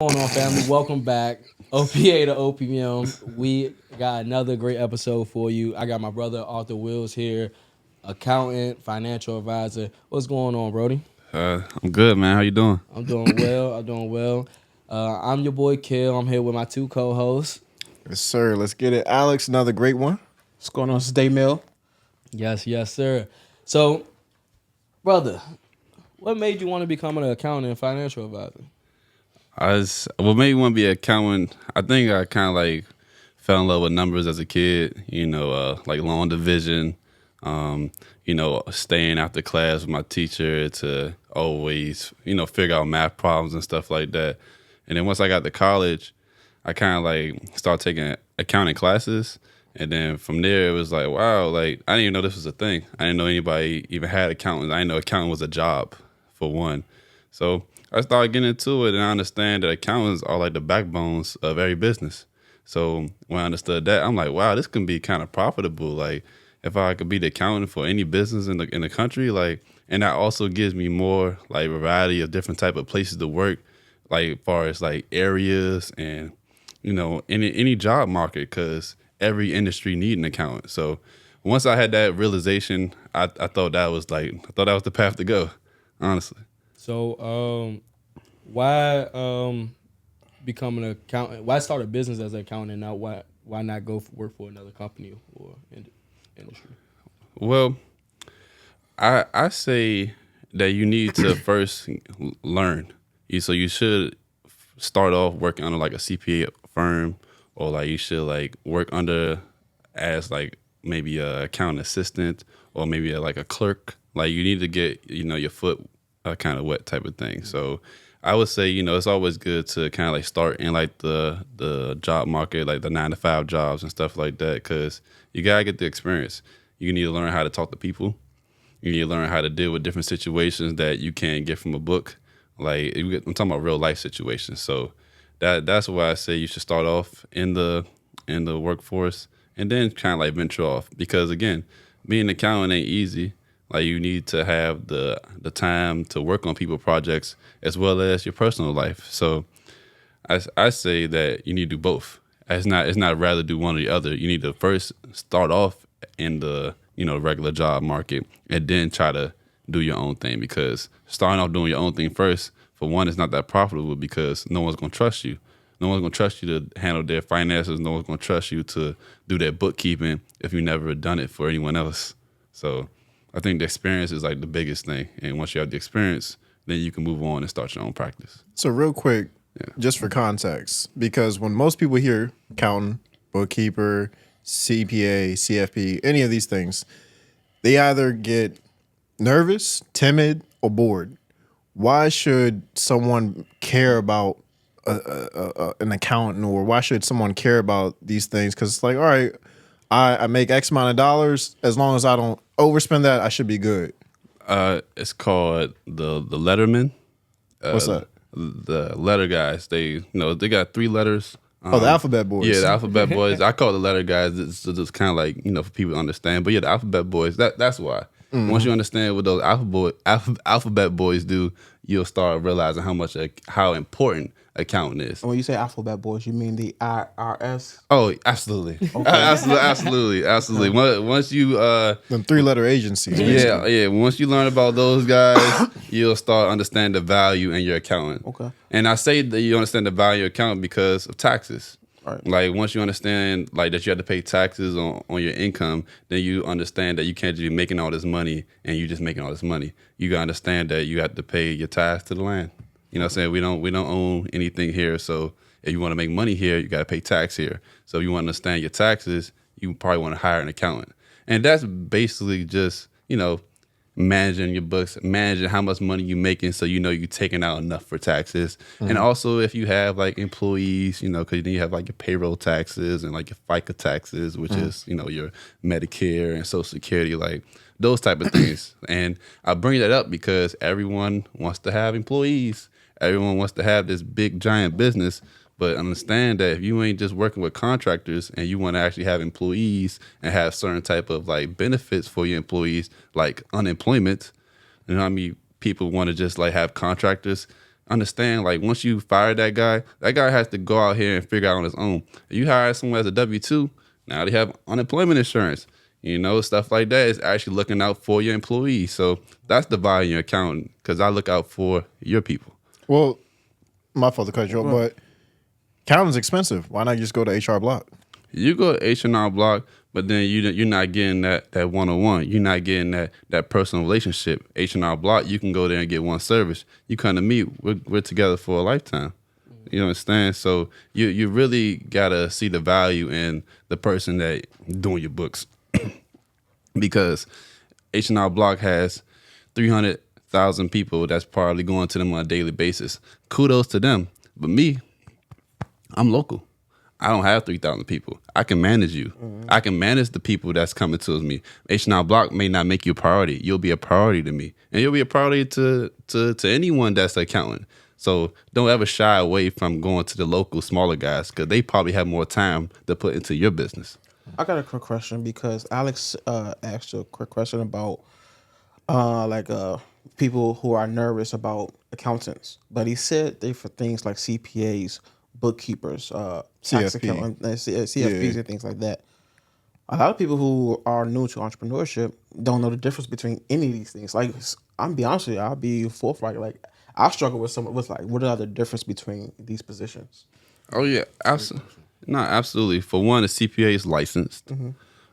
Going on, family? Welcome back. OPA to OPM. We got another great episode for you. I got my brother Arthur Willis here, accountant, financial advisor. What's going on, Brody? I'm good, man. How you doing? I'm doing well. I'm your boy Kill. I'm here with my two co-hosts. Yes, sir. Let's get it. Alex, another great one. What's going on? This is Daymil. Yes, sir. So, brother, what made you want to become an accountant and financial advisor? What made me want to be an accountant, I think I kind of like fell in love with numbers as a kid, like long division, staying after class with my teacher to always, figure out math problems and stuff like that. And then once I got to college, I kind of like started taking accounting classes. And then from there, it was like, wow, like I didn't even know this was a thing. I didn't know anybody even had accountants. I didn't know accounting was a job, for one. So I started getting into it, and I understand that accountants are like the backbones of every business. So when I understood that, I'm like, wow, this can be kind of profitable. Like if I could be the accountant for any business in the country, like, and that also gives me more like variety of different type of places to work, like as far as like areas and any job market, because every industry need an accountant. So once I had that realization, I thought that was the path to go, honestly. So, why become an accountant? Why start a business as an accountant? Now, why not go work for another company or industry? Well, I say that you need to first learn. So you should start off working under like a CPA firm, or like you should like work under as like maybe a account assistant, or maybe like a clerk. Like you need to get your foot kind of wet type of thing. So I would say it's always good to kind of like start in like the job market, like the 9-to-5 jobs and stuff like that, because you gotta get the experience. You need to learn how to talk to people. You need to learn how to deal with different situations that you can't get from a book. Like I'm talking about real life situations. So that's why I say you should start off in the workforce and then kind of like venture off, because again, being an accountant ain't easy. Like you need to have the time to work on people projects as well as your personal life. So I say that you need to do both. It's not rather do one or the other. You need to first start off in the regular job market and then try to do your own thing, because starting off doing your own thing first, for one, it's not that profitable because no one's gonna trust you. No one's gonna trust you to handle their finances. No one's gonna trust you to do their bookkeeping if you never done it for anyone else. So I think the experience is like the biggest thing. And once you have the experience, then you can move on and start your own practice. So real quick, just for context, because when most people hear accountant, bookkeeper, CPA, CFP, any of these things, they either get nervous, timid, or bored. Why should someone care about an accountant, or why should someone care about these things? Because it's like, all right, I make X amount of dollars. As long as I don't overspend that, I should be good. It's called the letterman. What's that? The letter guys. They they got 3 letters. The alphabet boys. Yeah, the alphabet boys. I call it the letter guys. It's just kind of like for people to understand. But yeah, the alphabet boys. That's why. Mm-hmm. Once you understand what those alphabet boys do, you'll start realizing how important accounting is. And when you say alphabet boys, you mean the IRS? Oh, absolutely. Okay. absolutely. Once you them 3-letter agencies. Yeah. Once you learn about those guys, you'll start understanding the value in your accountant. Okay. And I say that you understand the value of accountant because of taxes. Right. Like once you understand like that you have to pay taxes on your income, then you understand that you can't just be making all this money and you just making all this money. You gotta understand that you have to pay your tax to the land. You know what I'm saying? We don't own anything here, so if you want to make money here, you gotta pay tax here. So if you want to understand your taxes, you probably want to hire an accountant. And that's basically just, managing your books, managing how much money you're making, so you're taking out enough for taxes. Mm-hmm. And also if you have like employees, because then you have like your payroll taxes and like your FICA taxes, which is, your Medicare and Social Security, like those type of things. And I bring that up because everyone wants to have employees. Everyone wants to have this big giant business. But understand that if you ain't just working with contractors and you want to actually have employees and have certain type of like benefits for your employees, like unemployment, you know what I mean? People want to just like have contractors understand, like, once you fire that guy has to go out here and figure out on his own. If you hire someone as a W-2, now they have unemployment insurance. Stuff like that is actually looking out for your employees. So that's the value in your accounting, because I look out for your people. Well, my fault to cut you off, but accounting's expensive. Why not just go to HR Block? You go to H&R Block, but then you're not getting that one-on-one. You're not getting that personal relationship. H&R Block, you can go there and get one service. You kind of meet. We're together for a lifetime. You understand? So you really got to see the value in the person that doing your books. Because H&R Block has 300,000 people that's probably going to them on a daily basis. Kudos to them. But me, I'm local. I don't have 3,000 people. I can manage you. I can manage the people that's coming to me. H&R Block may not make you a priority. You'll be a priority to me. And you'll be a priority to anyone that's an accountant. So don't ever shy away from going to the local smaller guys, because they probably have more time to put into your business. I got a quick question, because Alex asked a quick question about people who are nervous about accountants. But he said they for things like CPAs, bookkeepers, tax CFP. accountants, CFPs, and things like that. A lot of people who are new to entrepreneurship don't know the difference between any of these things. Like, I'm be honest with you, I'll be forthright. Like, I struggle with what are the difference between these positions? Oh, yeah. Absolutely. For one, a CPA is licensed.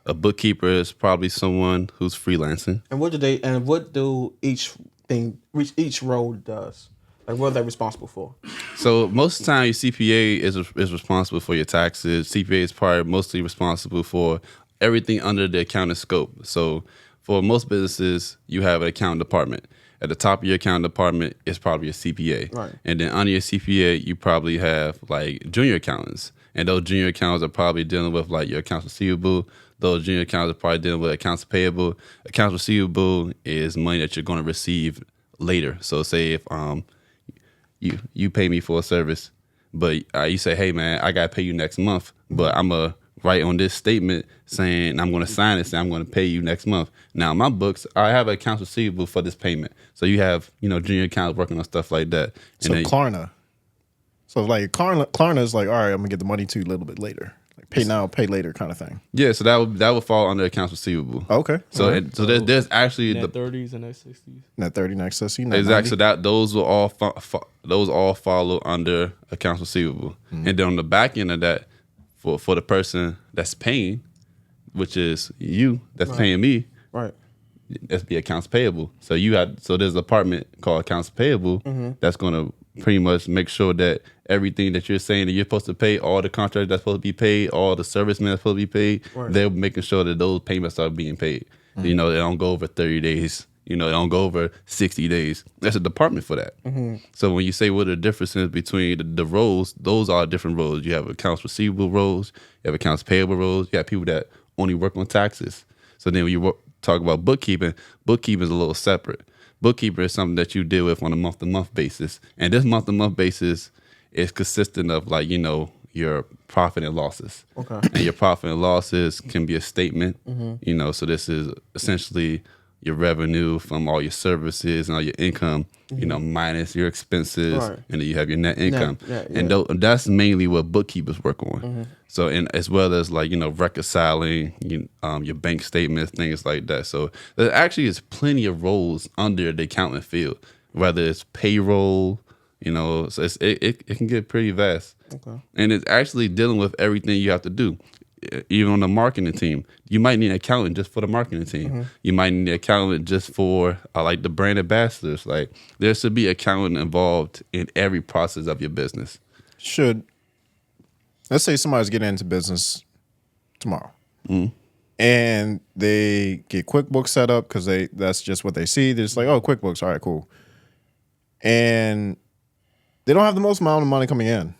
A bookkeeper is probably someone who's freelancing. And what do each role does? Like, what are they responsible for? So most of the time, your CPA is responsible for your taxes. CPA is probably mostly responsible for everything under the accounting scope. So for most businesses, you have an accounting department. At the top of your accounting department is probably a CPA. Right. And then under your CPA, you probably have like junior accountants. And those junior accountants are probably dealing with like your accounts receivable. Those junior accountants are probably dealing with accounts payable. Accounts receivable is money that you're going to receive later. So say if you pay me for a service, but you say, hey man, I got to pay you next month, but I'm going to write on this statement saying I'm going to sign it saying I'm going to pay you next month. Now in my books, I have accounts receivable for this payment. So you have, junior accountants working on stuff like that. So Klarna. So like Klarna is like, all right, I'm gonna get the money to you a little bit later. Like pay now, pay later kind of thing. Yeah, so that would fall under accounts receivable. Okay. So there's actually net 30s and net 60s. Net 30, net 60, net exactly. 90. So those will all follow under accounts receivable. And then on the back end of that, for the person that's paying, which is you that's paying me, Right. that's be accounts payable. So there's a department called accounts payable that's going to pretty much make sure that everything that you're saying that you're supposed to pay, all the contracts that's supposed to be paid, all the servicemen that's supposed to be paid, they're making sure that those payments are being paid. They don't go over 30 days. They don't go over 60 days. There's a department for that. So when you say what are the differences between the roles, those are different roles. You have accounts receivable roles, you have accounts payable roles, you have people that only work on taxes. So then when you talk about bookkeeping is a little separate. Bookkeeper is something that you deal with on a month-to-month basis. And this month-to-month basis is consistent of like, your profit and losses. Okay. And your profit and losses can be a statement, so this is essentially your revenue from all your services and all your income, minus your expenses, Right. and then you have your net income. Yeah. And that's mainly what bookkeepers work on. So, and as well as like, reconciling your bank statements, things like that. So there actually is plenty of roles under the accounting field, whether it's payroll, so it can get pretty vast. Okay. And it's actually dealing with everything you have to do. Even on the marketing team, you might need an accountant just for the marketing team. You might need an accountant just for like the brand ambassadors. Like there should be accountant involved in every process of your business. Let's say somebody's getting into business tomorrow, and they get QuickBooks set up because that's just what they see. They're just like, oh, QuickBooks, all right, cool, and they don't have the most amount of money coming in.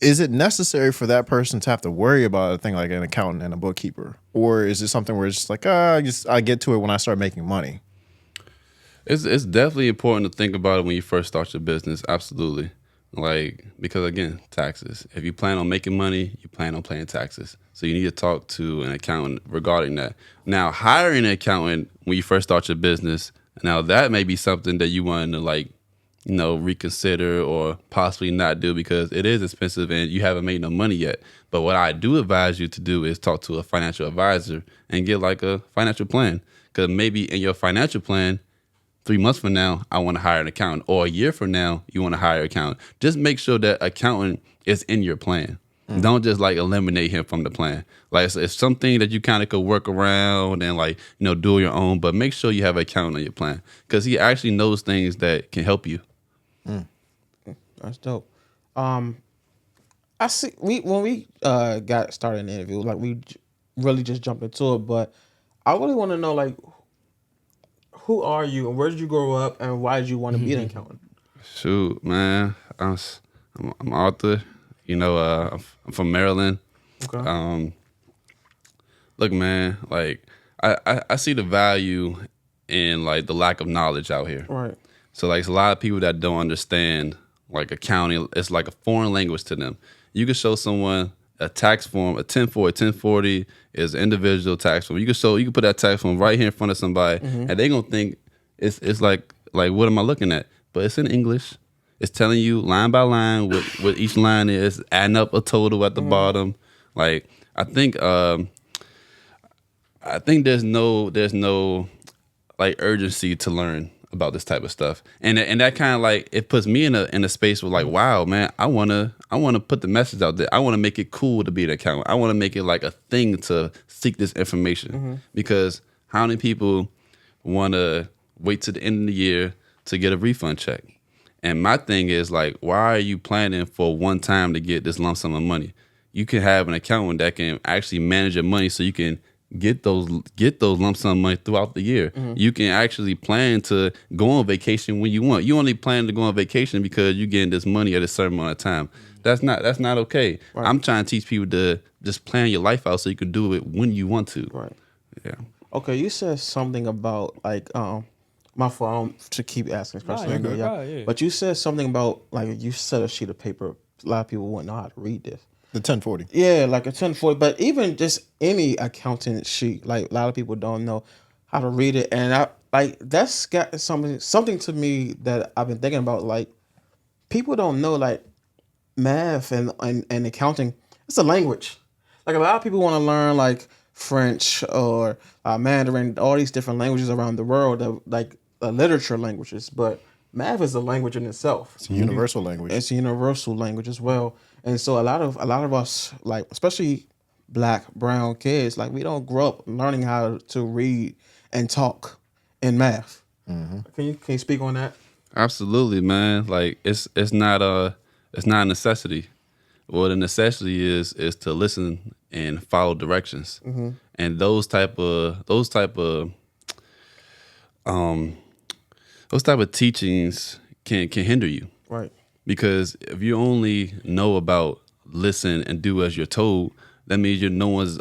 Is it necessary for that person to have to worry about a thing like an accountant and a bookkeeper? Or is it something where it's just like, I get to it when I start making money? It's definitely important to think about it when you first start your business. Absolutely. Like, because again, taxes. If you plan on making money, you plan on paying taxes. So you need to talk to an accountant regarding that. Now, hiring an accountant when you first start your business, now that may be something that you want to like reconsider or possibly not do because it is expensive and you haven't made no money yet. But what I do advise you to do is talk to a financial advisor and get like a financial plan. Because maybe in your financial plan, 3 months from now, I want to hire an accountant, or a year from now, you want to hire an accountant. Just make sure that accountant is in your plan. Don't just like eliminate him from the plan. Like it's something that you kind of could work around and like, do your own, but make sure you have an accountant on your plan because he actually knows things that can help you. That's dope. I see. When we got started in the interview, like we really just jumped into it, but I really want to know like, who are you and where did you grow up and why did you want to be an accountant? Shoot, man, I'm Arthur. I'm from Maryland. Okay. Look, man, like I see the value in like the lack of knowledge out here. Right. So like, it's a lot of people that don't understand like accounting. It's like a foreign language to them. You can show someone a tax form, a 1040 is an individual tax form. You can put that tax form right here in front of somebody, and they gonna think it's like what am I looking at? But it's in English. It's telling you line by line what each line is, adding up a total at the bottom. Like I think there's no like urgency to learn about this type of stuff, and that kind of like it puts me in a space where like, wow, man, I wanna put the message out there. I want to make it cool to be an accountant. I want to make it like a thing to seek this information because how many people want to wait to the end of the year to get a refund check? And my thing is like, why are you planning for one time to get this lump sum of money? You can have an accountant that can actually manage your money so you can get those lump sum money throughout the year. You can actually plan to go on vacation when you want. You only plan to go on vacation because you're getting this money at a certain amount of time. That's not okay. Right. I'm trying to teach people to just plan your life out so you can do it when you want to. Right. Yeah. Okay, you said something about like my fault to keep asking questions. Yeah. But you said something about like you said a sheet of paper. A lot of people wouldn't know how to read this. The 1040. Yeah, like a 1040. But even just any accountant sheet, like a lot of people don't know how to read it, and I like that's got something to me that I've been thinking about. Like people don't know like math and accounting. It's a language. Like a lot of people want to learn like French or Mandarin, all these different languages around the world, like literature languages. But math is a language in itself. It's a universal language. It's a universal language as well. And so a lot of us, like especially Black, brown kids, like we don't grow up learning how to read and talk in math. Can you speak on that? Absolutely, man. Like it's not a necessity. Well, the necessity is to listen and follow directions, and those type of teachings can hinder you, Right. because if you only know about listen and do as you're told, that means no one's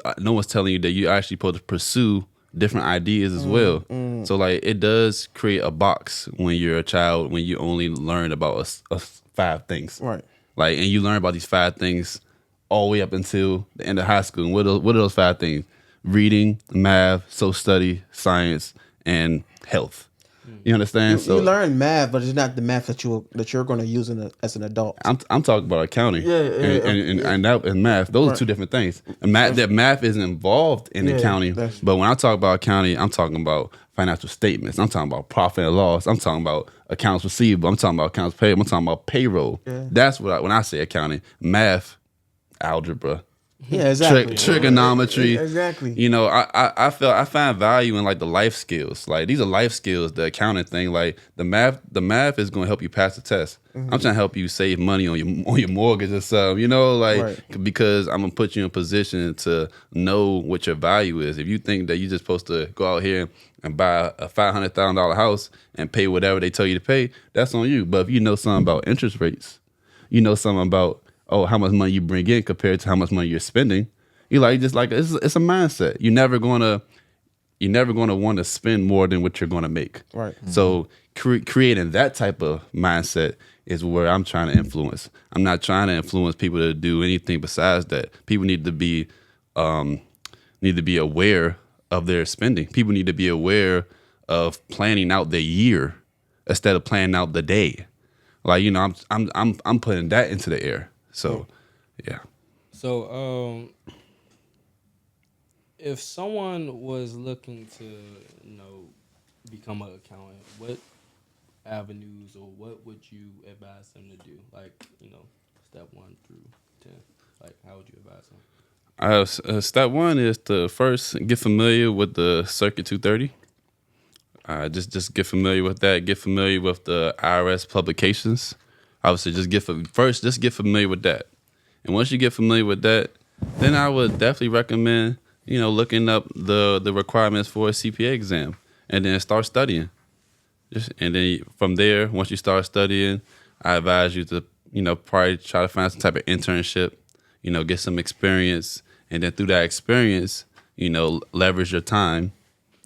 telling you that you're actually supposed to pursue different ideas as well. So like it does create a box when you're a child, when you only learn about 5 things. Right. Like, and you learn about these 5 things all the way up until the end of high school. And what are those 5 things? Reading, math, social study, science, and health. You understand? You learn math, but it's not the math that you're going to use as an adult. I'm talking about accounting. And math. Those are 2 different things. And math isn't involved in accounting. But when I talk about accounting, I'm talking about financial statements. I'm talking about profit and loss. I'm talking about accounts receivable. I'm talking about accounts payable. I'm talking about payroll. Yeah. That's when I say accounting. Math, algebra. Yeah, exactly. Trigonometry. Exactly. I find value in like the life skills. Like these are life skills. The accounting thing, like the math is going to help you pass the test. I'm trying to help you save money on your mortgage or something. Because I'm gonna put you in a position to know what your value is. If you think that you're just supposed to go out here and buy a $500,000 house and pay whatever they tell you to pay, that's on you. But if you know something about interest rates, you know something about how much money you bring in compared to how much money you're spending. It's a mindset. You're never gonna want to spend more than what you're gonna make. Right. So creating that type of mindset is where I'm trying to influence. I'm not trying to influence people to do anything besides that. People need to be aware of their spending. People need to be aware of planning out their year instead of planning out the day. Like, you know, I'm putting that into the air. So, yeah. So, if someone was looking to, become an accountant, what avenues or what would you advise them to do? Like, step 1 through 10. Like, how would you advise them? Step 1 is to first get familiar with the Circuit 230. Just get familiar with that. Get familiar with the IRS publications. Obviously, just get familiar with that. And once you get familiar with that, then I would definitely recommend, looking up the requirements for a CPA exam, and then start studying. And then from there, once you start studying, I advise you to, probably try to find some type of internship, get some experience, and then through that experience, leverage your time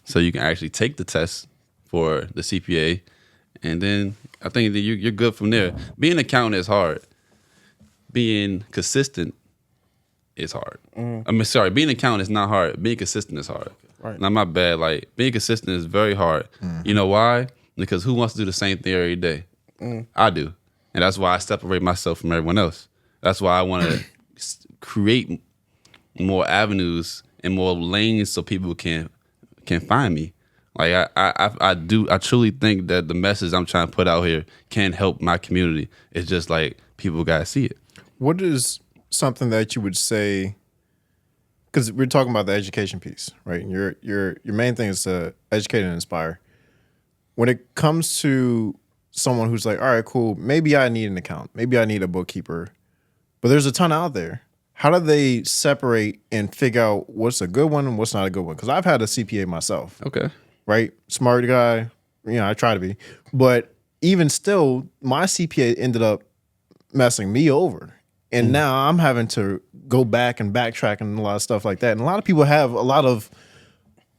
so you can actually take the test for the CPA, and then I think that you're good from there. Being an accountant is hard. Being consistent is hard. Being an accountant is not hard. Being consistent is hard. Right. Not my bad. Like, being consistent is very hard. You know why? Because who wants to do the same thing every day? I do. And that's why I separate myself from everyone else. That's why I want to create more avenues and more lanes so people can find me. Like, I truly think that the message I'm trying to put out here can help my community. It's just like people gotta see it. What is something that you would say? Because we're talking about the education piece, right? Your main thing is to educate and inspire. When it comes to someone who's like, all right, cool, maybe I need an account, maybe I need a bookkeeper, but there's a ton out there. How do they separate and figure out what's a good one and what's not a good one? Because I've had a CPA myself. Okay. Right? Smart guy. I try to be. But even still, my CPA ended up messing me over. And now I'm having to go back and backtrack and a lot of stuff like that. And a lot of people have a lot of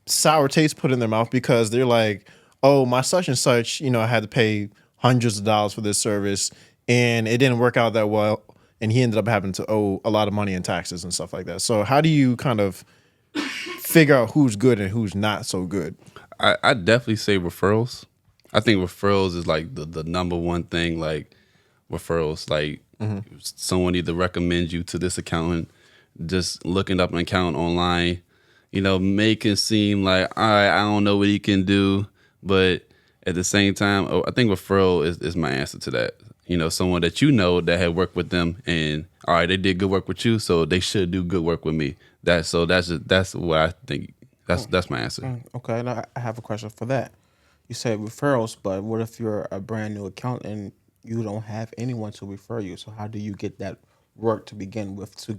sour taste put in their mouth because they're like, oh, my such and such, I had to pay hundreds of dollars for this service and it didn't work out that well. And he ended up having to owe a lot of money in taxes and stuff like that. So how do you kind of figure out who's good and who's not so good? I definitely say referrals. I think referrals is like the number one thing. Like, referrals, like someone either recommends you to this accountant, just looking up an accountant online, make it seem like, all right, I don't know what he can do, but at the same time, I think referral is my answer to that. Someone that that had worked with them, and all right, they did good work with you, so they should do good work with me. That's what I think. That's my answer. Okay, now I have a question for that. You said referrals, but what if you're a brand new accountant and you don't have anyone to refer you? So how do you get that work to begin with to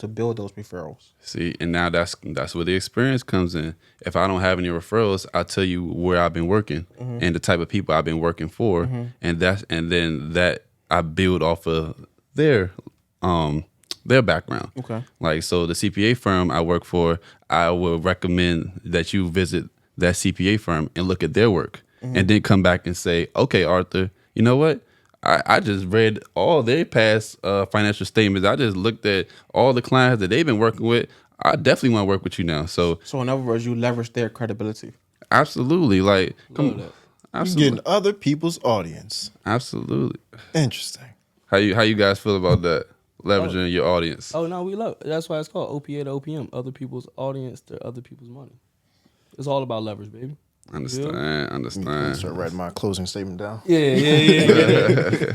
build those referrals? See, and now that's where the experience comes in. If I don't have any referrals, I'll tell you where I've been working and the type of people I've been working for, and then that I build off of their background. Okay. Like, so the CPA firm I work for, I would recommend that you visit that CPA firm and look at their work, and then come back and say, okay, Arthur, you know what? I just read all their past financial statements. I just looked at all the clients that they've been working with. I definitely want to work with you now. So in other words, you leverage their credibility. Absolutely. Like, come on. Absolutely. You're getting other people's audience. Absolutely. Interesting. How you guys feel about that? Leveraging your audience. Oh no, we love it. That's why it's called OPA to OPM. Other people's audience to other people's money. It's all about leverage, baby. Understand. Start writing my closing statement down. Yeah.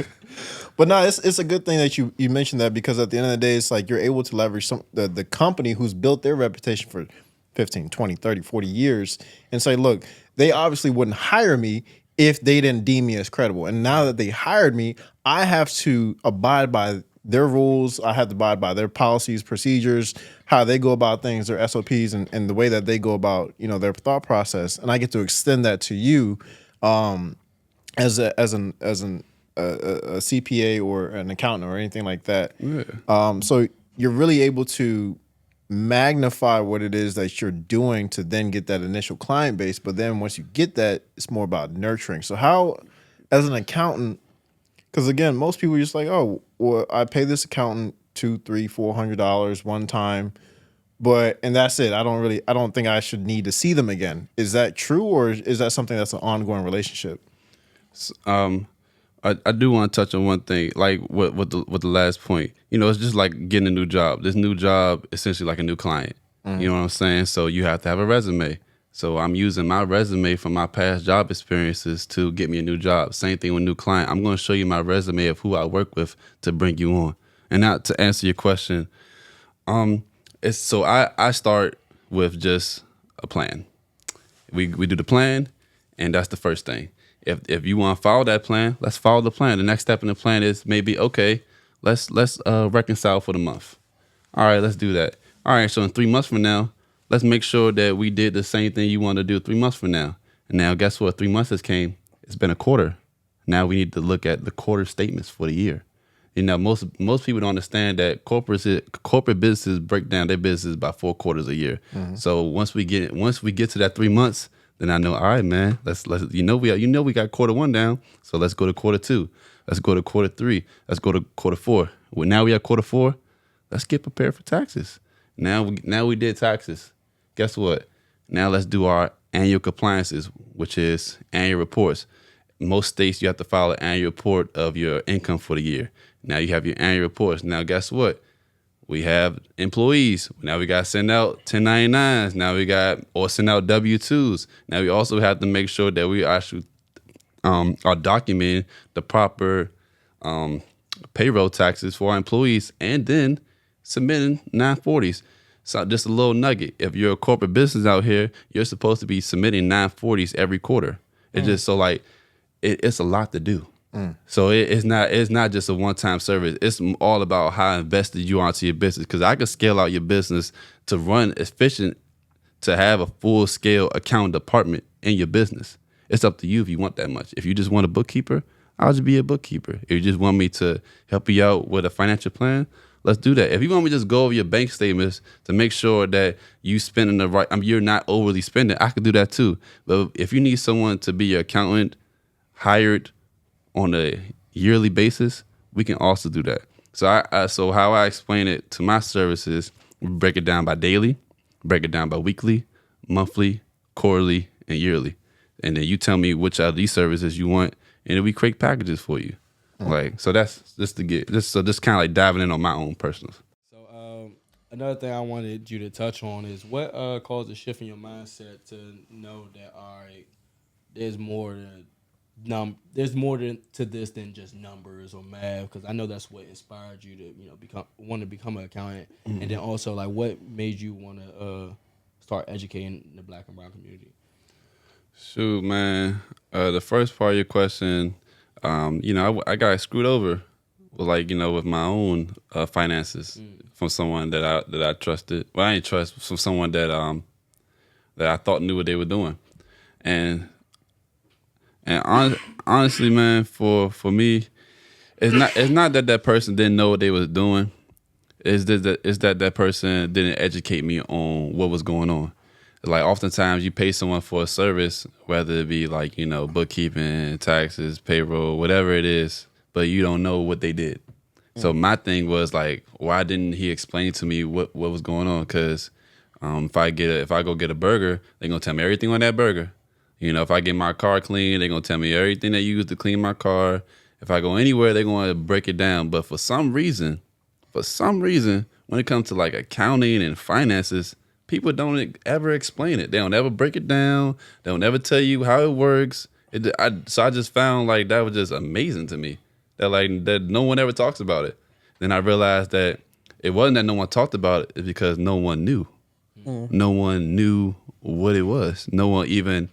But no, it's a good thing that you mentioned that, because at the end of the day, it's like you're able to leverage the company who's built their reputation for 15, 20, 30, 40 years and say, look, they obviously wouldn't hire me if they didn't deem me as credible. And now that they hired me, I have to abide by their rules. I have to abide by their policies, procedures, how they go about things, their SOPs, and the way that they go about, their thought process. And I get to extend that to you as a CPA or an accountant or anything like that. Yeah. So you're really able to magnify what it is that you're doing to then get that initial client base. But then once you get that, it's more about nurturing. So how, as an accountant, because again, most people are just like, oh, well, I pay this accountant $200, $300, $400 one time, and that's it. I don't think I should need to see them again. Is that true, or is that something that's an ongoing relationship? I do want to touch on one thing, like with the last point. You know, it's just like getting a new job. This new job essentially like a new client. You know what I'm saying? So you have to have a resume. So I'm using my resume from my past job experiences to get me a new job. Same thing with new client. I'm going to show you my resume of who I work with to bring you on. And now to answer your question, it's so I start with just a plan. We do the plan, and that's the first thing. If you want to follow that plan, let's follow the plan. The next step in the plan is maybe, okay, let's reconcile for the month. All right, let's do that. All right, so in 3 months from now, let's make sure that we did the same thing you want to do 3 months from now. And now guess what? 3 months has came. It's been a quarter. Now we need to look at the quarter statements for the year. You know, most people don't understand that corporate businesses break down their business by 4 quarters a year. So once we get to that 3 months, then I know, all right, man, let's we got quarter 1 down, so let's go to quarter 2, let's go to quarter 3, let's go to quarter 4. Well, now we have quarter 4, let's get prepared for taxes. Now we did taxes. Guess what? Now let's do our annual compliances, which is annual reports. Most states you have to file an annual report of your income for the year. Now you have your annual reports. Now guess what? We have employees. Now we got to send out 1099s. Now we or send out W-2s. Now we also have to make sure that we actually are documenting the proper payroll taxes for our employees, and then submitting 940s. So just a little nugget. If you're a corporate business out here, you're supposed to be submitting 940s every quarter. It's just so like, it's a lot to do. So it's not just a one-time service. It's all about how invested you are into your business. Because I could scale out your business to run efficient, to have a full-scale account department in your business. It's up to you if you want that much. If you just want a bookkeeper, I'll just be a bookkeeper. If you just want me to help you out with a financial plan, let's do that. If you want me to just go over your bank statements to make sure that you spending the right, you're not overly spending, I could do that too. But if you need someone to be your accountant, hired on a yearly basis, we can also do that. So how I explain it to my services, we break it down by daily, break it down by weekly, monthly, quarterly, and yearly. And then you tell me which of these services you want, and then we create packages for you. Like, so that's just kind of like diving in on my own personal. So another thing I wanted you to touch on is what caused a shift in your mindset to know that, all right, there's more to this than just numbers or math, because I know that's what inspired you to want to become an accountant. And then also, like, what made you want to start educating the Black and brown community? Shoot, man, the first part of your question, I got screwed over with my own finances from someone that I trusted. Well, I ain't trust, from someone that I thought knew what they were doing. And honestly, man, for me, it's not that person didn't know what they was doing. It's that person didn't educate me on what was going on. Like, oftentimes you pay someone for a service, whether it be like, bookkeeping, taxes, payroll, whatever it is, but you don't know what they did. So my thing was like, why didn't he explain to me what was going on? Because if I go get a burger, they're gonna tell me everything on that burger. If I get my car clean, they're gonna tell me everything they use to clean my car. If I go anywhere, they're gonna break it down. But for some reason, when it comes to like accounting and finances, people don't ever explain it. They don't ever break it down. They don't ever tell you how it works. So I just found like that was just amazing to me. That no one ever talks about it. Then I realized that it wasn't that no one talked about it. It's because no one knew. No one knew what it was. No one even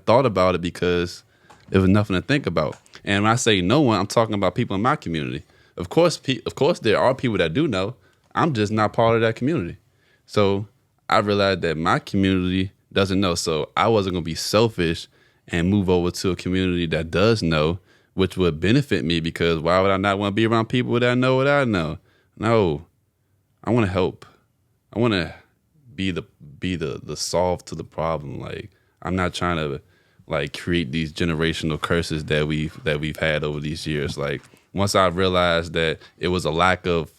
thought about it because there was nothing to think about. And when I say no one, I'm talking about people in my community. Of course, there are people that do know. I'm just not part of that community. So I realized that my community doesn't know. So I wasn't going to be selfish and move over to a community that does know, which would benefit me, because why would I not want to be around people that know what I know? No, I want to help. I want to be the solve to the problem. Like, I'm not trying to like create these generational curses that we've had over these years. Like, once I realized that it was a lack of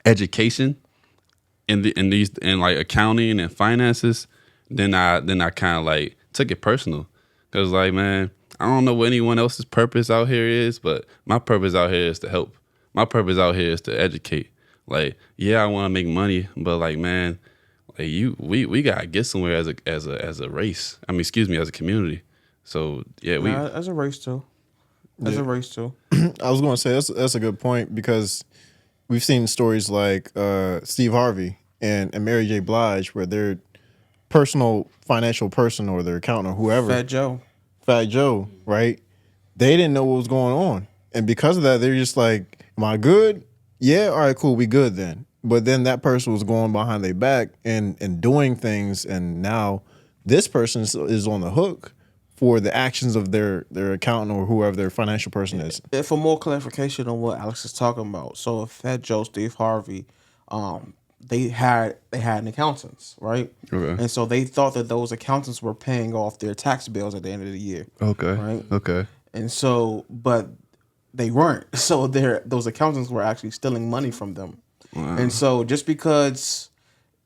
education in like accounting and finances, then I kind of like took it personal, because like, man, I don't know what anyone else's purpose out here is, but my purpose out here is to help. My purpose out here is to educate. Like, yeah, I want to make money, but like, man, like we gotta get somewhere as a race. I mean, excuse me, as a community. So yeah, as a race too. As a race too. I was going to say that's a good point because we've seen stories like Steve Harvey and Mary J. Blige where their personal financial person or their accountant or whoever, Fat Joe, right? They didn't know what was going on, and because of that, they're just like, "Am I good? Yeah, all right, cool, we good then." But then that person was going behind their back and doing things, and now this person is on the hook for the actions of their accountant or whoever their financial person is. For more clarification on what Alex is talking about, so if Fat Joe, Steve Harvey, they had accountants, right? Okay. And so they thought that those accountants were paying off their tax bills at the end of the year. Okay. Right. Okay. And so, but they weren't. So those accountants were actually stealing money from them. Wow. And so just because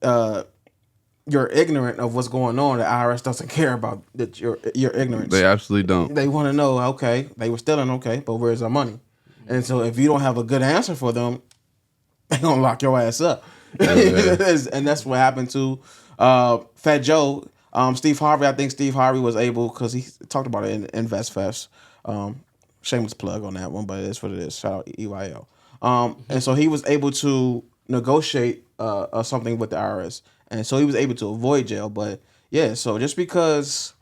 you're ignorant of what's going on, the IRS doesn't care about that your ignorance. They absolutely don't. They want to know, okay, they were stealing, okay, but where's our money? And so if you don't have a good answer for them, they're going to lock your ass up. Yeah. And that's what happened to Fat Joe. Steve Harvey, I think Steve Harvey was able, because he talked about it in InvestFest. Shameless plug on that one, but it is what it is. Shout out EYL. And so he was able to negotiate something with the IRS. And so he was able to avoid jail. But yeah, so just because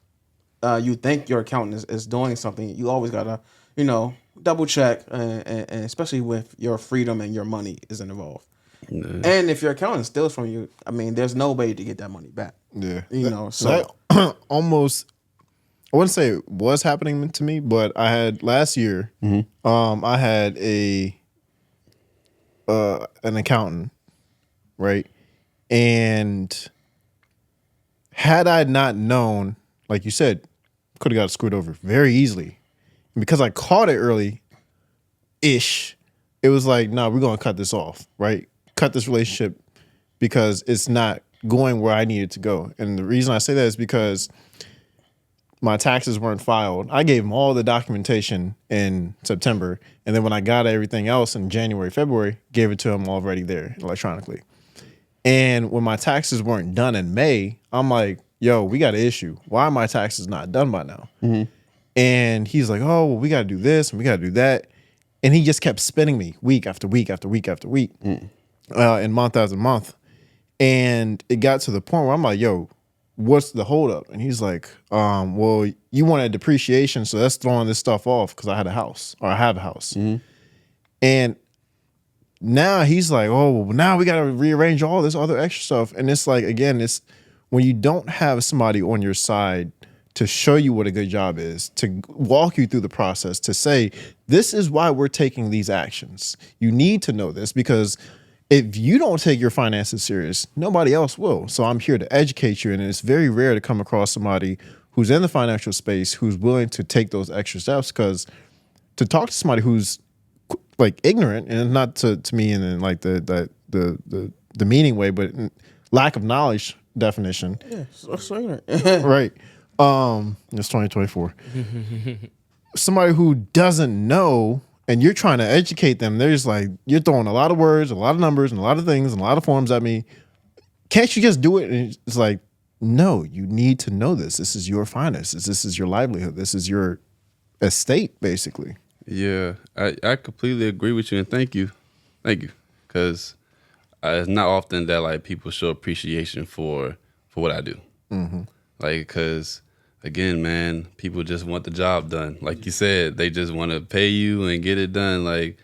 you think your accountant is doing something, you always got to, double check, and especially with your freedom and your money is involved. Yeah. And if your accountant steals from you, I mean, there's no way to get that money back. Yeah. So that almost, I wouldn't say it was happening to me, but I had last year, I had an accountant, right? And had I not known, like you said, could have got screwed over very easily. And because I caught it early-ish, it was like, nah, we're going to cut this off, right? Cut this relationship because it's not going where I need it to go. And the reason I say that is because my taxes weren't filed. I gave him all the documentation in September. And then when I got everything else in January, February, gave it to him already there electronically. And when my taxes weren't done in May, I'm like, yo, we got an issue. Why are my taxes not done by now? Mm-hmm. And he's like, oh, well, we got to do this and we got to do that. And he just kept spinning me week after week after week after week and month after month. And it got to the point where I'm like, yo, what's the holdup? And he's like, well, you wanted depreciation, so that's throwing this stuff off because I had a house, or I have a house. Mm-hmm. And now he's like, oh, well, now we got to rearrange all this other extra stuff. And it's like, again, it's when you don't have somebody on your side to show you what a good job is, to walk you through the process, to say, this is why we're taking these actions. You need to know this because if you don't take your finances serious, nobody else will. So I'm here to educate you. And it's very rare to come across somebody who's in the financial space who's willing to take those extra steps, because to talk to somebody who's like ignorant, and not to me in like the meaning way, but lack of knowledge definition. Yeah, so ignorant. Right. It's 2024. Somebody who doesn't know, and you're trying to educate them, they're just like, you're throwing a lot of words, a lot of numbers, and a lot of things, and a lot of forms at me. Can't you just do it? And it's like, no, you need to know this. This is your finances. This is your livelihood. This is your estate, basically. Yeah, I completely agree with you, and thank you, because it's not often that like people show appreciation for what I do, like, because again, man, people just want the job done. Like you said, they just want to pay you and get it done. Like,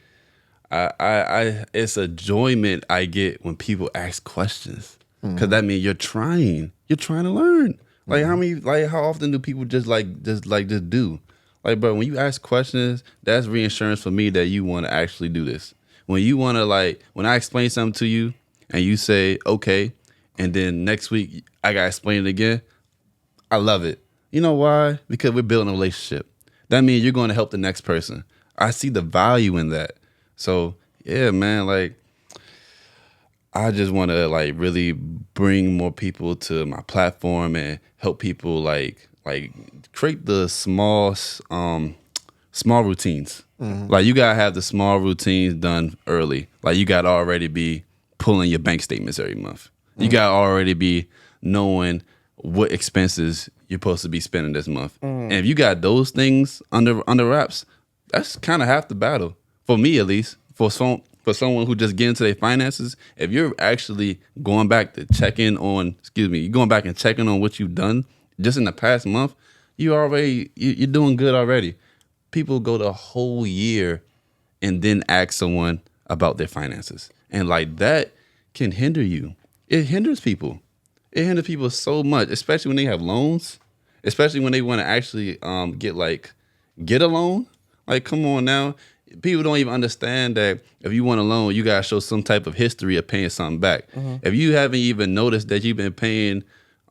I it's a enjoyment I get when people ask questions, because that means you're trying to learn. Like how often do people just do? Like, bro, when you ask questions, that's reinsurance for me that you want to actually do this. When you want to, when I explain something to you and you say, okay, and then next week I got to explain it again, I love it. You know why? Because we're building a relationship. That means you're going to help the next person. I see the value in that. So, yeah, man, I just want to, really bring more people to my platform and help people, like like create the small routines. Like you gotta have the small routines done early. Like you gotta already be pulling your bank statements every month. You gotta already be knowing what expenses you're supposed to be spending this month. And if you got those things under wraps, that's kind of half the battle for me, at least. For someone who just get into their finances, if you're actually going back to you're going back and checking on what you've done just in the past month, you're doing good already. People go the whole year and then ask someone about their finances, and like that can hinder you. It hinders people. It hinders people so much, especially when they have loans, especially when they want to actually get a loan. Like, come on now. People don't even understand that if you want a loan, you gotta show some type of history of paying something back. If you haven't even noticed that you've been paying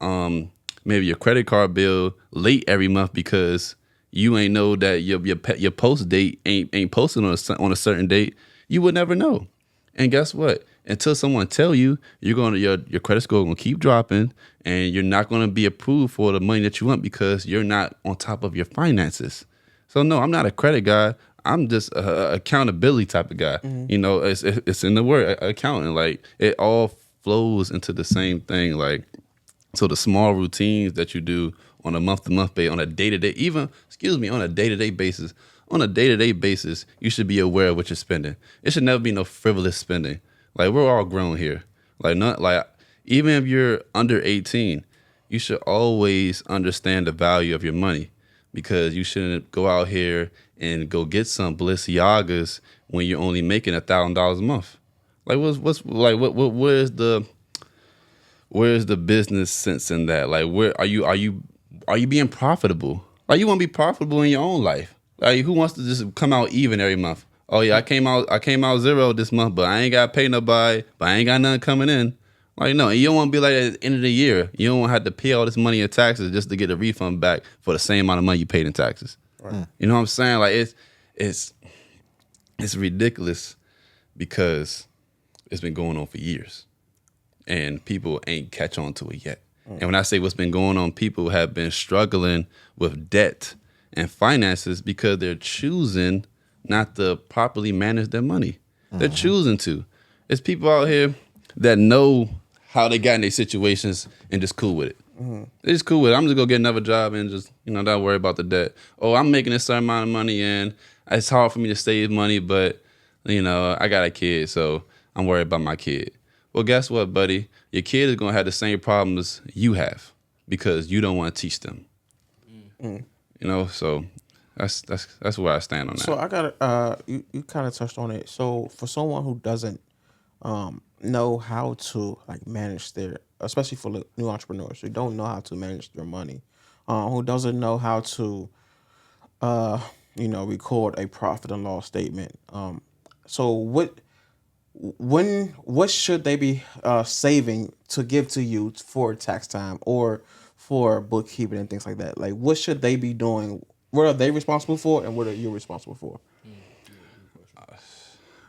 maybe your credit card bill late every month because you ain't know that your post date ain't posted on a certain date, you would never know. And guess what? Until someone tell you, your credit score gonna keep dropping, and you're not gonna be approved for the money that you want because you're not on top of your finances. So no, I'm not a credit guy. I'm just a accountability type of guy. You know, it's in the word accounting. Like it all flows into the same thing. Like, so the small routines that you do on a month-to-month basis, on a day-to-day, on a day-to-day basis. On a day-to-day basis, you should be aware of what you're spending. It should never be no frivolous spending. Like, we're all grown here. Even if you're under 18, you should always understand the value of your money, because you shouldn't go out here and go get some Balenciagas when you're only making $1,000 a month. Like, where's the business sense in that? Like, where are you being profitable? Like, you want to be profitable in your own life. Like, who wants to just come out even every month? Oh yeah, I came out zero this month, but I ain't got to pay nobody, but I ain't got nothing coming in. Like, no, you don't want to be like that at the end of the year. You don't want to have to pay all this money in taxes just to get a refund back for the same amount of money you paid in taxes. Right. You know what I'm saying? Like, it's ridiculous, because it's been going on for years and people ain't catch on to it yet. And when I say what's been going on, people have been struggling with debt and finances because they're choosing not to properly manage their money. They're choosing to. It's people out here that know how they got in their situations and just cool with it. They're just cool with it. I'm just gonna get another job and just, not worry about the debt. Oh, I'm making a certain amount of money and it's hard for me to save money, but I got a kid, so I'm worried about my kid. Well, guess what, buddy? Your kid is gonna have the same problems you have because you don't want to teach them. So that's where I stand on that. So I got you kind of touched on it. So for someone who doesn't know how to manage their, especially for the new entrepreneurs who don't know how to manage their money, who doesn't know how to record a profit and loss statement. So what should they be saving to give to you for tax time or for bookkeeping and things like that? Like, what should they be doing? What are they responsible for, and what are you responsible for?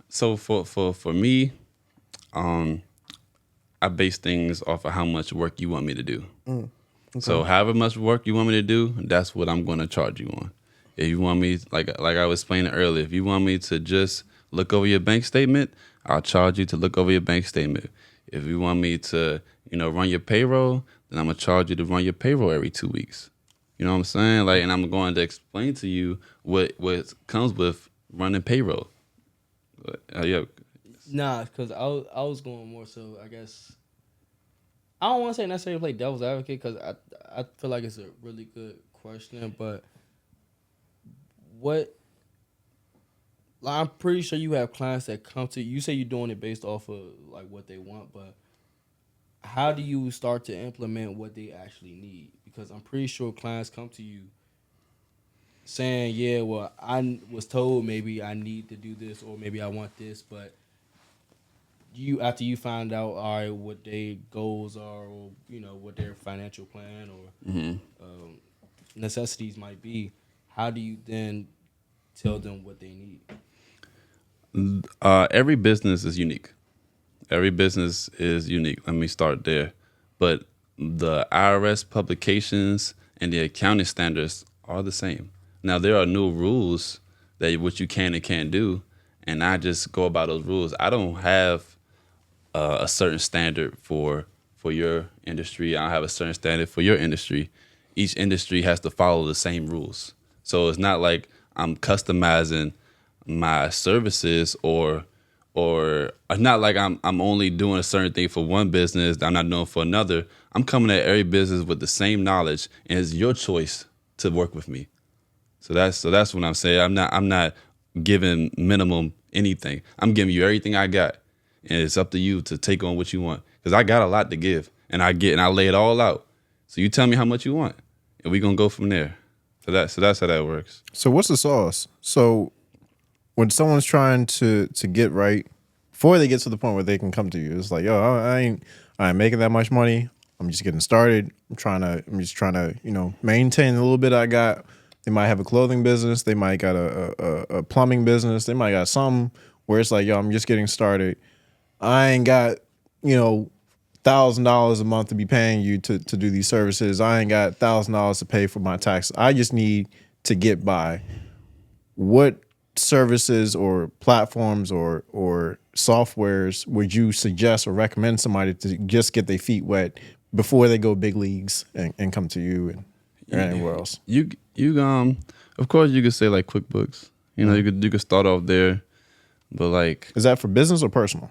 So for me, I base things off of how much work you want me to do. Okay. So however much work you want me to do, that's what I'm going to charge you on. If you want me, like I was explaining earlier, if you want me to just look over your bank statement, I'll charge you to look over your bank statement. If you want me to, run your payroll, then I'm going to charge you to run your payroll every 2 weeks. You know what I'm saying? And I'm going to explain to you what comes with running payroll. Yeah. Nah, because I was going more so, I guess, I don't want to say necessarily play devil's advocate, because I feel like it's a really good question, but I'm pretty sure you have clients that come to you. You say you're doing it based off of what they want, but how do you start to implement what they actually need? Because I'm pretty sure clients come to you saying, yeah, well, I was told maybe I need to do this, or maybe I want this, but after you find out, all right, what their goals are, or what their financial plan or necessities might be, how do you then tell them what they need? Every business is unique. Every business is unique. Let me start there. But the IRS publications and the accounting standards are the same. Now there are new rules that what you can and can't do, and I just go about those rules. I don't have a certain standard for your industry. I don't have a certain standard for your industry. Each industry has to follow the same rules. So it's not like I'm customizing my services or it's not like I'm only doing a certain thing for one business that I'm not doing for another. I'm coming at every business with the same knowledge, and it's your choice to work with me. So that's what I'm saying. I'm not giving minimum anything. I'm giving you everything I got, and it's up to you to take on what you want. Because I got a lot to give, and I lay it all out. So you tell me how much you want, and we gonna go from there. So that's how that works. So what's the sauce? So when someone's trying to get right, before they get to the point where they can come to you, it's like, yo, I ain't making that much money. I'm just getting started. I'm just trying to, maintain a little bit I got. They might have a clothing business. They might got a plumbing business. They might got some where it's like, yo, I'm just getting started. I ain't got, $1,000 a month to be paying you to do these services. I ain't got $1,000 to pay for my taxes. I just need to get by. What services or platforms or softwares would you suggest or recommend somebody to just get their feet wet before they go big leagues and come to you and anywhere else? You of course you could say like QuickBooks. You could start off there, but like, is that for business or personal?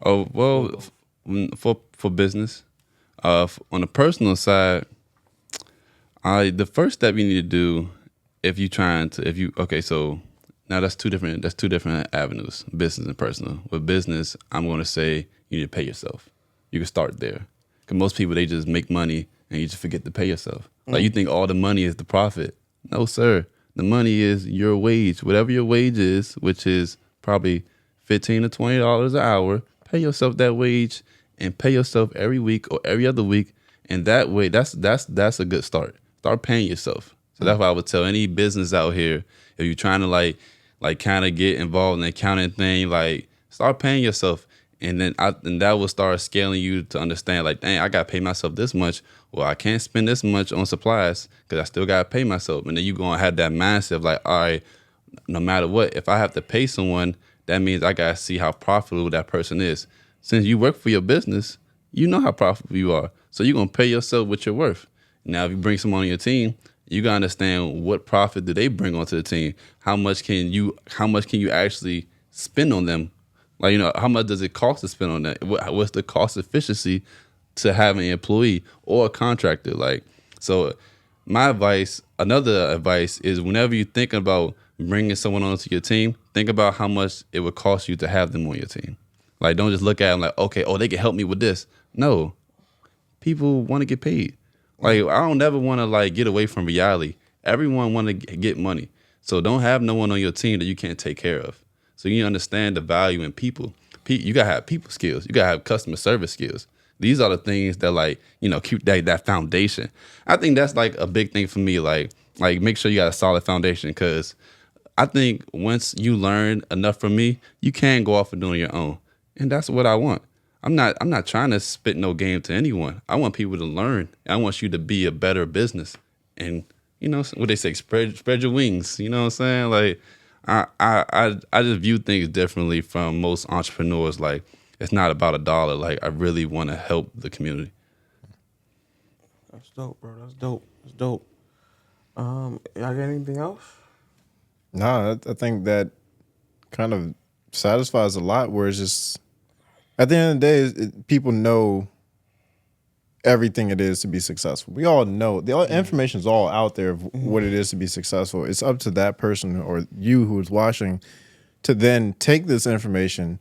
Oh well, for business. On the personal side, the first step you need to do so now that's two different avenues, business and personal. With business, I'm going to say you need to pay yourself. You can start there. Because most people, they just make money and you just forget to pay yourself. Like you think all the money is the profit. No, sir. The money is your wage. Whatever your wage is, which is probably $15 to $20 an hour, pay yourself that wage and pay yourself every week or every other week. And that way, that's a good start. Start paying yourself. So that's why I would tell any business out here, if you're trying to like kind of get involved in the accounting thing, like start paying yourself. And then that will start scaling you to understand, like, dang, I got to pay myself this much. Well, I can't spend this much on supplies because I still got to pay myself. And then you're going to have that mindset of like, all right, no matter what, if I have to pay someone, that means I got to see how profitable that person is. Since you work for your business, you know how profitable you are. So you're going to pay yourself what you're worth. Now, if you bring someone on your team, you got to understand what profit do they bring onto the team. How much can you actually spend on them? Like, how much does it cost to spend on that? What's the cost efficiency to have an employee or a contractor? Like, so another advice is whenever you're thinking about bringing someone onto your team, think about how much it would cost you to have them on your team. Like, don't just look at them like, okay, they can help me with this. No, people want to get paid. Like, I don't never want to like get away from reality. Everyone want to get money. So don't have no one on your team that you can't take care of. So you understand the value in people. You got to have people skills. You got to have customer service skills. These are the things that like, keep that foundation. I think that's like a big thing for me. Like make sure you got a solid foundation, because I think once you learn enough from me, you can go off and do it on your own. And that's what I want. I'm not trying to spit no game to anyone. I want people to learn. I want you to be a better business. And what they say, spread your wings. You know what I'm saying? Like I just view things differently from most entrepreneurs. Like, it's not about $1. Like, I really want to help the community. That's dope, bro. That's dope. Y'all got anything else? No, I think that kind of satisfies a lot, where it's just, at the end of the day, people know everything it is to be successful. We all know. The information is all out there of what it is to be successful. It's up to that person or you who is watching to then take this information,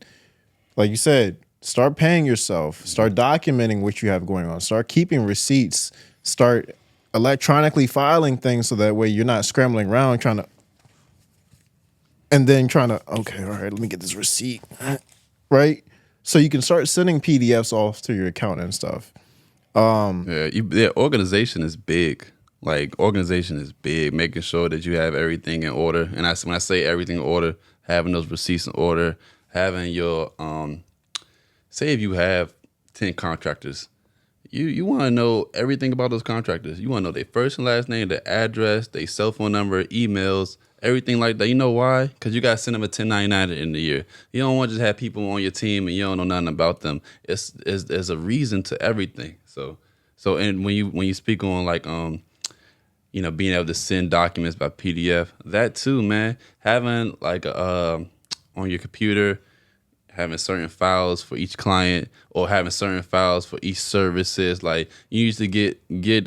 like you said, start paying yourself, start documenting what you have going on, start keeping receipts, start electronically filing things so that way you're not scrambling around trying to, okay, all right, let me get this receipt, right? So you can start sending PDFs off to your accountant and stuff. Organization is big. Like, organization is big, making sure that you have everything in order. And when I say everything in order, having those receipts in order, having your, say if you have 10 contractors, you want to know everything about those contractors. You want to know their first and last name, their address, their cell phone number, emails, everything like that. You know why? Because you got to send them a 1099 at the end of the year. You don't want to just have people on your team and you don't know nothing about them. There's a reason to everything. So and when you speak on like being able to send documents by PDF, that too, man. Having like on your computer, having certain files for each client or having certain files for each services. Like you used to get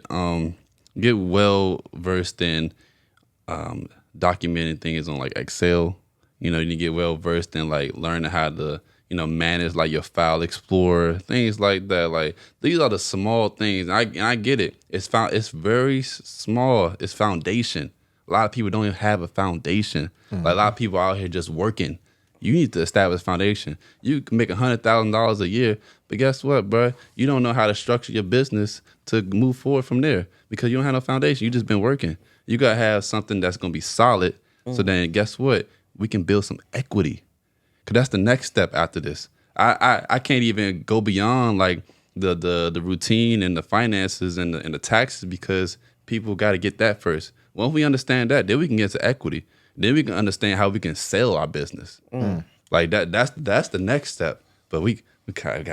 well versed in documenting things on like Excel. You need to get well versed in like learning how to manage like your file explorer, things like that. Like these are the small things. And I get it. It's very small. It's foundation. A lot of people don't even have a foundation. Like a lot of people out here just working. You need to establish a foundation. You can make $100,000 a year, but guess what, bro? You don't know how to structure your business to move forward from there because you don't have no foundation. You just been working. You gotta have something that's gonna be solid. So then, guess what? We can build some equity, cause that's the next step after this. I can't even go beyond like the routine and the finances and the taxes because people got to get that first. Once we understand that, then we can get to equity. Then we can understand how we can sell our business. Like that's the next step. But we gotta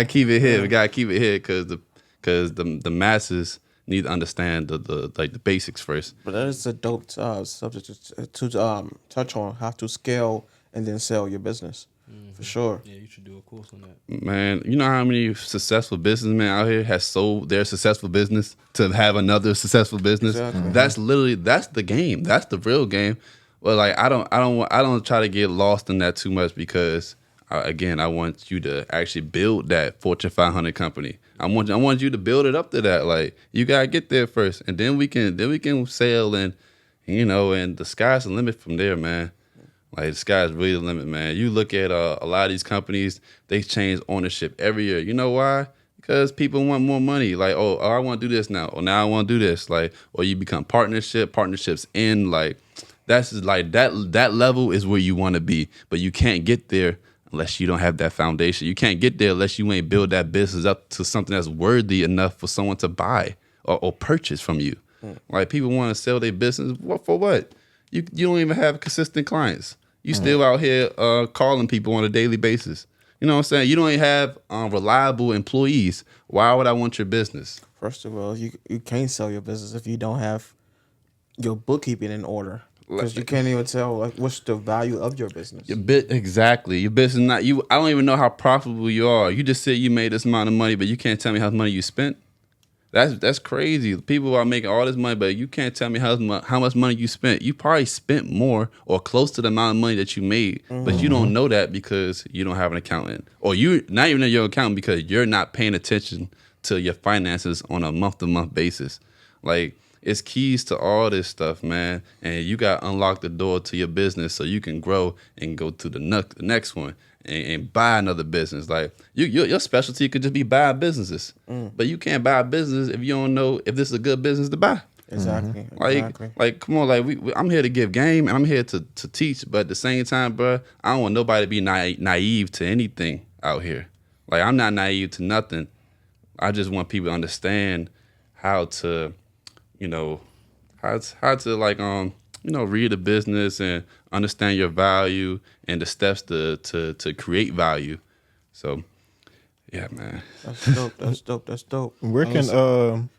keep it here. We gotta keep it here because the masses need to understand the basics first. But that is a dope subject to touch on how to scale and then sell your business. For sure. Yeah, you should do a course on that. Man, you know how many successful businessmen out here has sold their successful business to have another successful business? Exactly. That's the game. That's the real game. Well, like I don't try to get lost in that too much because I want you to actually build that Fortune 500 company. I want you to build it up to that. Like you gotta get there first, and then we can sail and and the sky's the limit from there, man. Like the sky's really the limit, man. You look at a lot of these companies, they change ownership every year. You know why? Because people want more money. Like, oh, I want to do this now. Or now I want to do this. Like, or you become partnerships in like that's like that level is where you want to be. But you can't get there unless you don't have that foundation. You can't get there unless you ain't build that business up to something that's worthy enough for someone to buy or purchase from you. Like people want to sell their business. What for what? You don't even have consistent clients. You still out here calling people on a daily basis. You know what I'm saying? You don't even have reliable employees. Why would I want your business? First of all, you can't sell your business if you don't have your bookkeeping in order. Because you can't even tell like what's the value of your business. Exactly. Your business not you. I don't even know how profitable you are. You just said you made this amount of money, but you can't tell me how much money you spent. That's crazy. People are making all this money, but you can't tell me how much money you spent. You probably spent more or close to the amount of money that you made, but you don't know that because you don't have an accountant, or you not even your accountant because you're not paying attention to your finances on a month-to-month basis. Like it's keys to all this stuff, man, and you got to unlock the door to your business so you can grow and go to the next one. And buy another business. Like your specialty could just be buy businesses, but you can't buy a business if you don't know if this is a good business to buy. Exactly. Like come on, like I'm here to give game and I'm here to teach, but at the same time, bro, I don't want nobody to be naive to anything out here. Like I'm not naive to nothing. I just want people to understand how to, how to like read the business and understand your value and the steps to create value. So, yeah, man. That's dope. Where can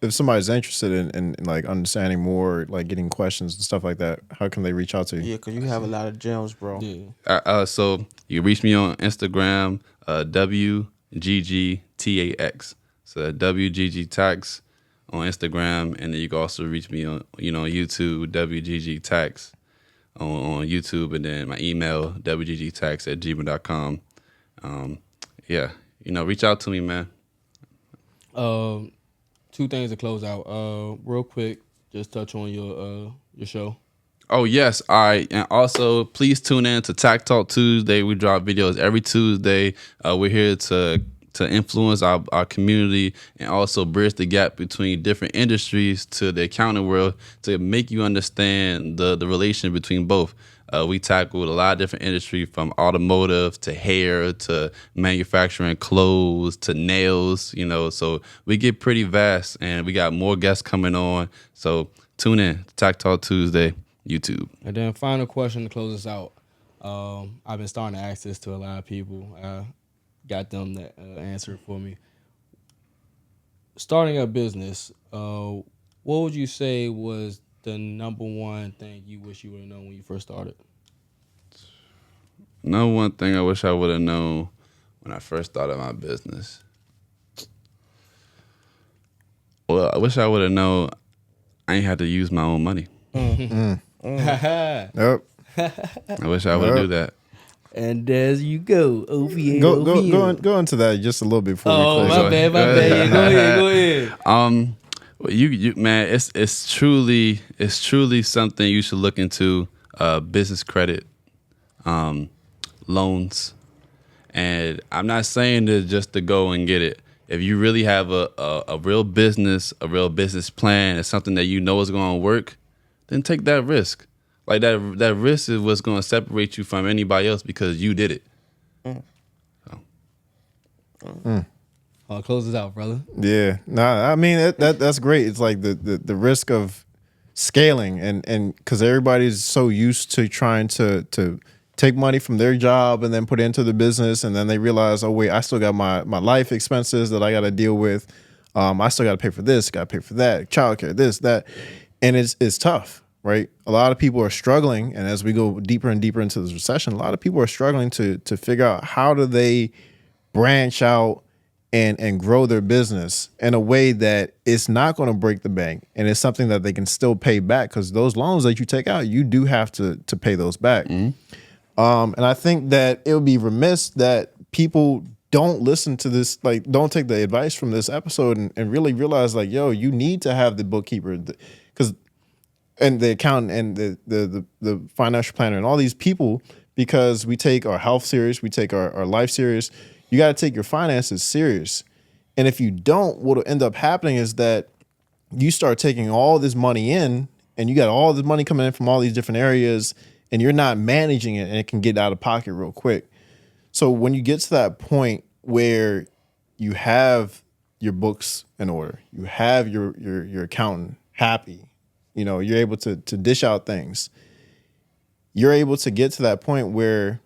if somebody's interested in like understanding more, like getting questions and stuff like that, how can they reach out to you? Yeah, because you have a lot of gems, bro. Yeah. So you can reach me on Instagram, WGGTAX. So WGG Tax on Instagram, and then you can also reach me on YouTube, WGG Tax on YouTube, and then my email wggtax@gmail.com. Yeah, reach out to me, man. Two things to close out. Real quick, just touch on your show. Oh yes, all right, and also please tune in to Tax Talk Tuesday. We drop videos every Tuesday. We're here to to influence our community and also bridge the gap between different industries to the accounting world to make you understand the relation between both. We tackled a lot of different industries from automotive to hair to manufacturing clothes to nails, so we get pretty vast and we got more guests coming on. So tune in to Tax Talk Tuesday, YouTube. And then final question to close us out. I've been starting to ask this to a lot of people. Got them to answer it for me. Starting a business, what would you say was the number one thing you wish you would have known when you first started? Number one thing I wish I would have known when I first started my business. Well, I wish I would have known I ain't had to use my own money. Yep. I wish I would do that. And there you go. OPA. Go into that just a little bit before Oh, we close. my bad. Yeah, go ahead. Well, you man, it's truly something you should look into. Business credit, loans, and I'm not saying this just to go and get it. If you really have a real business plan, and something that you know is going to work, then take that risk. Like that risk is what's going to separate you from anybody else because you did it. Close this out, brother. Yeah, I mean that's great. It's like the risk of scaling and because everybody's so used to trying to take money from their job and then put it into the business, and then they realize, oh wait, I still got my life expenses that I got to deal with. I still got to pay for this, got to pay for that, childcare, this, that, and it's tough. Right, a lot of people are struggling, and as we go deeper and deeper into this recession, a lot of people are struggling to figure out how do they branch out and grow their business in a way that it's not going to break the bank, and it's something that they can still pay back, because those loans that you take out, you do have to pay those back. And I think that it would be remiss that people don't listen to this, like don't take the advice from this episode and really realize, like, yo, you need to have the bookkeeper, because and the accountant and the financial planner and all these people, because we take our health serious, we take our life serious. You got to take your finances serious. And if you don't, what will end up happening is that you start taking all this money in, and you got all this money coming in from all these different areas, and you're not managing it, and it can get out of pocket real quick. So when you get to that point where you have your books in order, you have your accountant happy, you're able to dish out things. You're able to get to that point where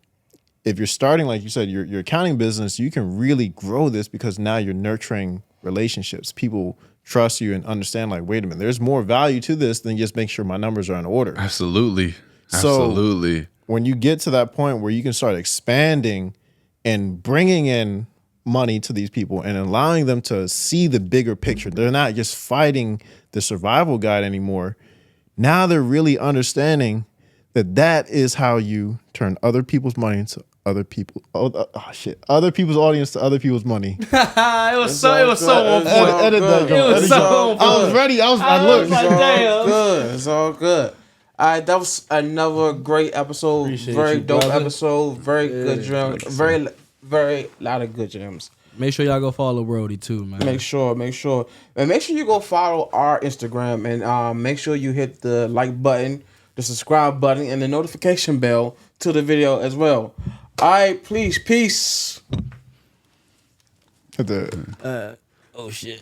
if you're starting, like you said, your accounting business, you can really grow this because now you're nurturing relationships. People trust you and understand, like, wait a minute, there's more value to this than just make sure my numbers are in order. Absolutely. So when you get to that point where you can start expanding and bringing in money to these people and allowing them to see the bigger picture, they're not just fighting the survival guide anymore. Now they're really understanding that is how you turn other people's money into other people. Other people's audience to other people's money. It was so on point. Edit that. It was so on point. I was ready. I looked. It's all good. All right, that was another great episode. Appreciate very you, dope brother. episode. Very good gems. Very lot of good gems. Make sure y'all go follow Brody too, man. Make sure, and make sure you go follow our Instagram, and make sure you hit the like button, the subscribe button, and the notification bell to the video as well. All right, please, peace. Oh shit.